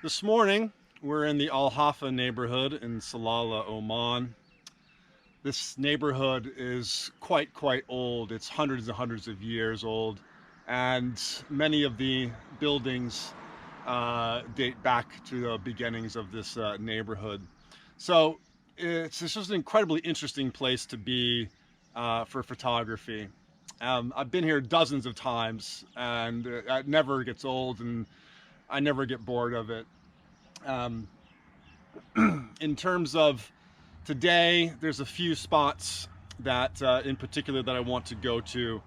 This morning, we're in the Hafa neighborhood in Salalah, Oman. This neighborhood is quite old. It's hundreds and hundreds of years old, and many of the buildings date back to the beginnings of this neighborhood. So it's just an incredibly interesting place to be for photography. I've been here dozens of times, and it never gets old, and I never get bored of it. Um, in terms of today, there's a few spots that, in particular, that I want to go to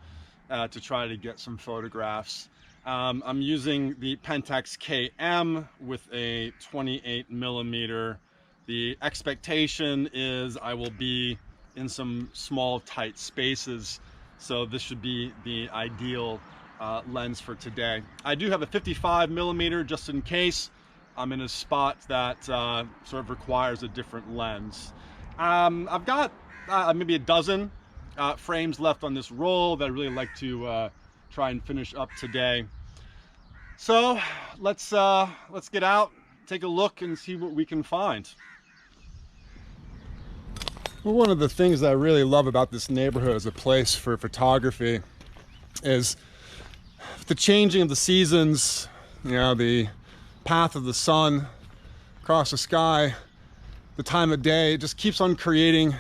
try to get some photographs. I'm using the Pentax KM with a 28 millimeter. The expectation is I will be in some small, tight spaces, so this should be the ideal lens for today. I do have a 55 millimeter just in case I'm in a spot that sort of requires a different lens. I've got maybe a dozen frames left on this roll that I really like to try and finish up today. So let's get out, take a look, and see what we can find. Well, one of the things that I really love about this neighborhood as a place for photography is the changing of the seasons, the path of the sun across the sky, the time of day. It just keeps on creating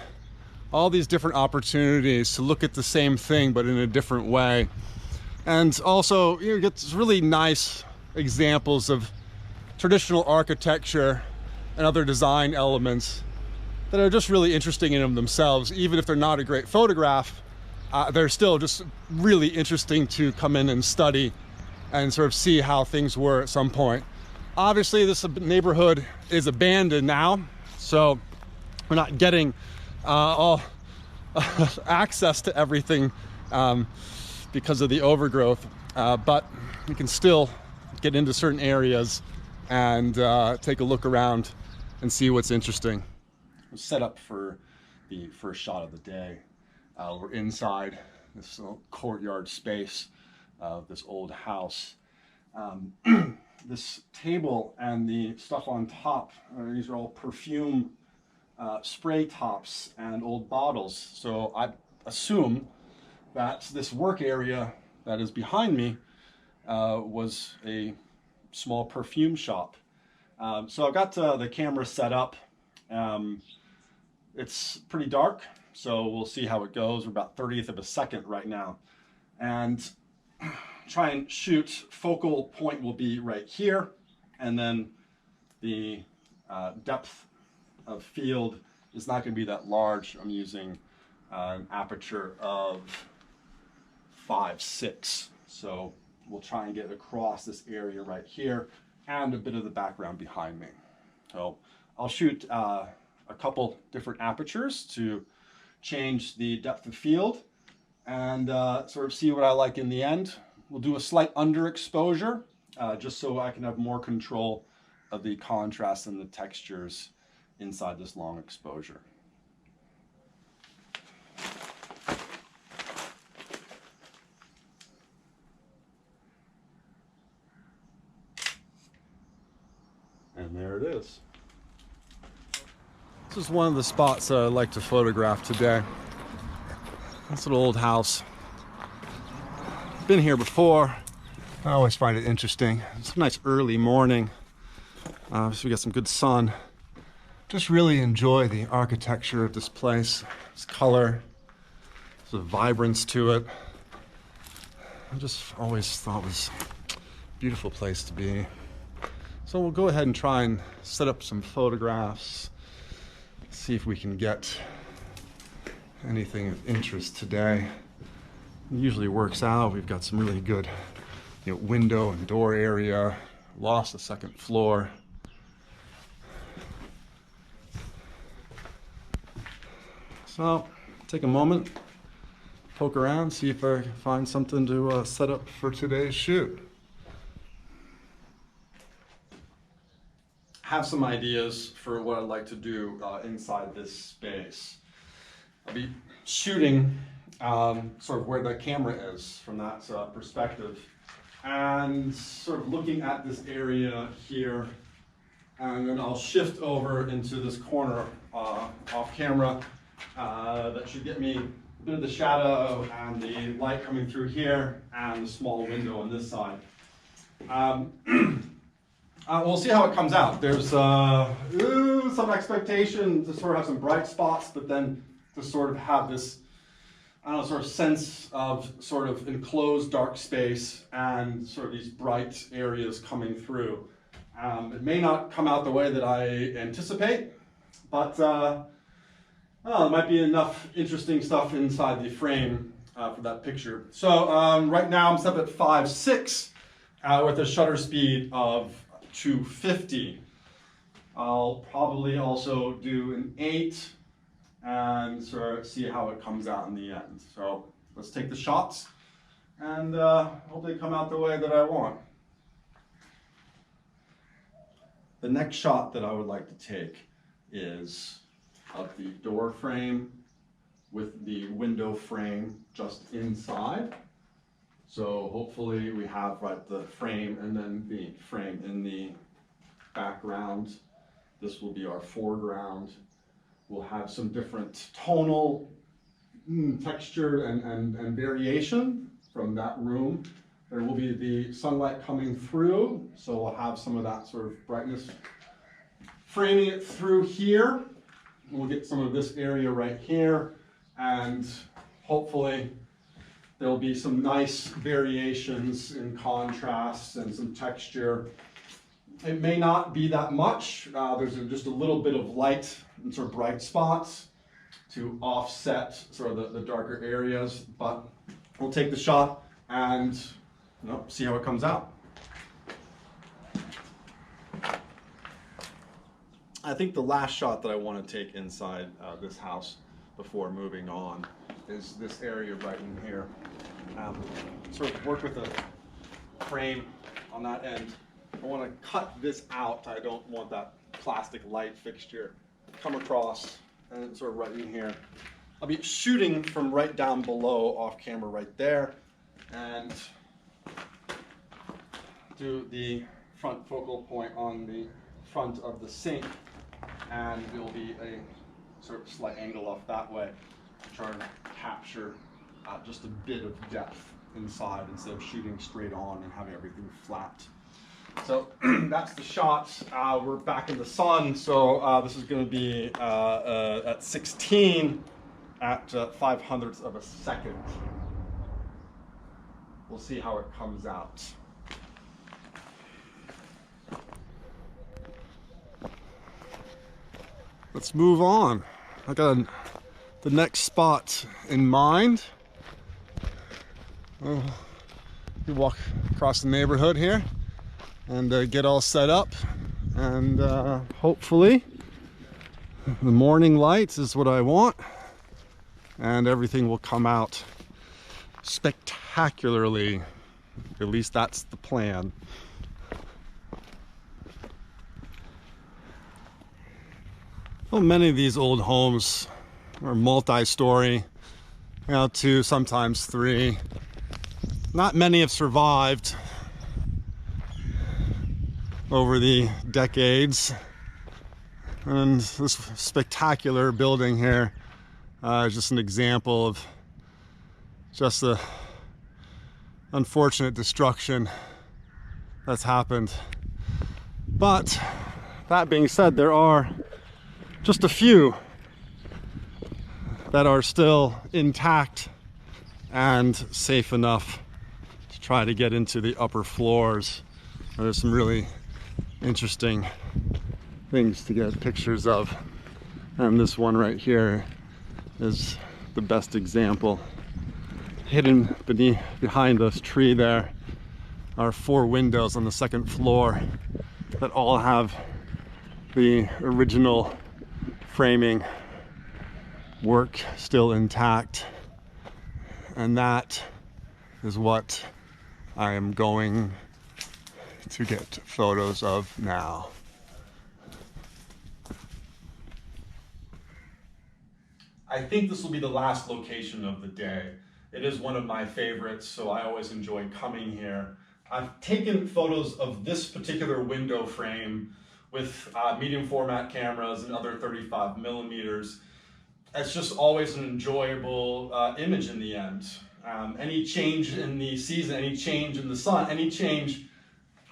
all these different opportunities to look at the same thing but in a different way. And also, you get really nice examples of traditional architecture and other design elements that are just really interesting in themselves. Even if they're not a great photograph, they're still just really interesting to come in and study and sort of see how things were at some point. Obviously, this neighborhood is abandoned now, so we're not getting all access to everything because of the overgrowth, but we can still get into certain areas and take a look around and see what's interesting. We're set up for the first shot of the day. We're inside this courtyard space of this old house. This table and the stuff on top, these are all perfume spray tops and old bottles. So I assume that this work area that is behind me was a small perfume shop. So I've got the camera set up. It's pretty dark, so we'll see how it goes. We're about 30th of a second right now. And try and shoot. Focal point will be right here, and then the depth of field is not going to be that large. I'm using an aperture of 5.6, so we'll try and get across this area right here and a bit of the background behind me. So I'll shoot a couple different apertures to change the depth of field and sort of see what I like in the end. We'll do a slight underexposure just so I can have more control of the contrast and the textures inside this long exposure. And there it is. This is one of the spots that I like to photograph today. This little old house. Been here before. I always find it interesting. It's a nice early morning, so we got some good sun. Just really enjoy the architecture of this place. Its color, there's a vibrance to it. I just always thought it was a beautiful place to be. So we'll go ahead and try and set up some photographs, see if we can get anything of interest today. It usually works out. We've got some really good window and door area. Lost the second floor. So take a moment, poke around, see if I can find something to set up for today's shoot. Have some ideas for what I'd like to do inside this space. I'll be shooting sort of where the camera is from that perspective, and sort of looking at this area here And then I'll shift over into this corner off camera. That should get me a bit of the shadow and the light coming through here and the small window on this side. We'll see how it comes out. There's some expectation to sort of have some bright spots, but then to sort of have this, I don't know, sort of sense of sort of enclosed dark space and sort of these bright areas coming through. It may not come out the way that I anticipate, but there might be enough interesting stuff inside the frame for that picture. So right now I'm set up at 5.6 with a shutter speed of 250. I'll probably also do an 8 and sort of see how it comes out in the end. So let's take the shots and hope they come out the way that I want. The next shot that I would like to take is of the door frame with the window frame just inside. So hopefully we have the frame and then the frame in the background. This will be our foreground. We'll have some different tonal texture and variation from that room. There will be the sunlight coming through, so we'll have some of that sort of brightness framing it through here. We'll get some of this area right here, and hopefully there'll be some nice variations in contrast and some texture. It may not be that much. There's just a little bit of light and sort of bright spots to offset sort of the darker areas, but we'll take the shot and see how it comes out. I think the last shot that I want to take inside this house before moving on is this area right in here. Sort of work with a frame on that end. I want to cut this out. I don't want that plastic light fixture come across and sort of right in here. I'll be shooting from right down below off camera right there and do the front focal point on the front of the sink, and there will be a sort of slight angle off that way to try and capture just a bit of depth inside instead of shooting straight on and having everything flat. So that's the shot. We're back in the sun, so this is going to be at 16 at 5/100ths of a second. We'll see how it comes out. Let's move on. I got the next spot in mind. We walk across the neighborhood here and get all set up, and hopefully the morning light is what I want, and everything will come out spectacularly. At least that's the plan. Well, many of these old homes are multi-story, 2, sometimes 3. Not many have survived over the decades, and this spectacular building here is just an example of just the unfortunate destruction that's happened. But that being said, there are just a few that are still intact and safe enough to try to get into the upper floors. There's some really interesting things to get pictures of, and this one right here is the best example. Hidden behind this tree there are 4 windows on the second floor that all have the original framing work still intact, and that is what I am going to get photos of now. I think this will be the last location of the day. It is one of my favorites, so I always enjoy coming here. I've taken photos of this particular window frame with medium format cameras and other 35 millimeters. It's just always an enjoyable image in the end. Any change in the season, any change in the sun, any change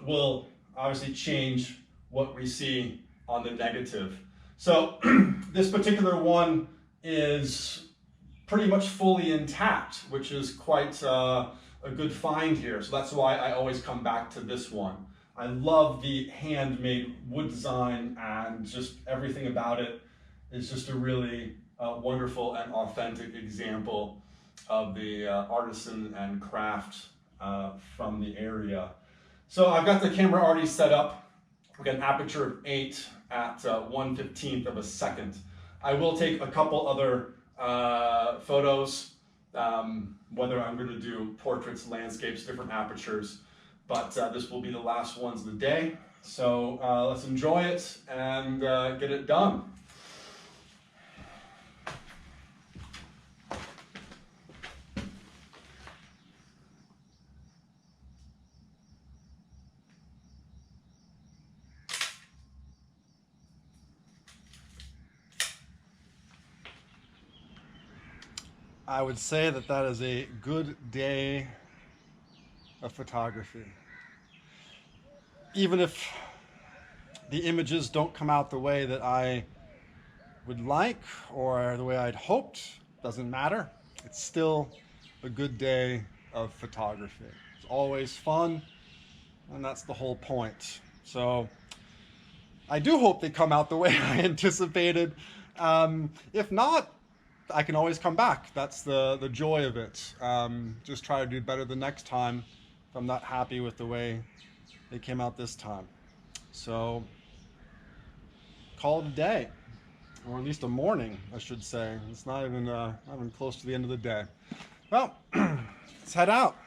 will obviously change what we see on the negative. So this particular one is pretty much fully intact, which is quite a good find here. So that's why I always come back to this one. I love the handmade wood design, and just everything about it is just a really wonderful and authentic example of the artisan and craft from the area. So I've got the camera already set up. We've got an aperture of 8 at 1/15th of a second. I will take a couple other photos, whether I'm going to do portraits, landscapes, different apertures, but this will be the last ones of the day. So let's enjoy it and get it done. I would say that that is a good day of photography. Even if the images don't come out the way that I would like or the way I'd hoped, doesn't matter. It's still a good day of photography. It's always fun, and that's the whole point. So I do hope they come out the way I anticipated. If not, I can always come back. That's the joy of it. Just try to do better the next time if I'm not happy with the way they came out this time. So call it a day, or at least a morning, I should say. It's not even close to the end of the day. Well, let's head out.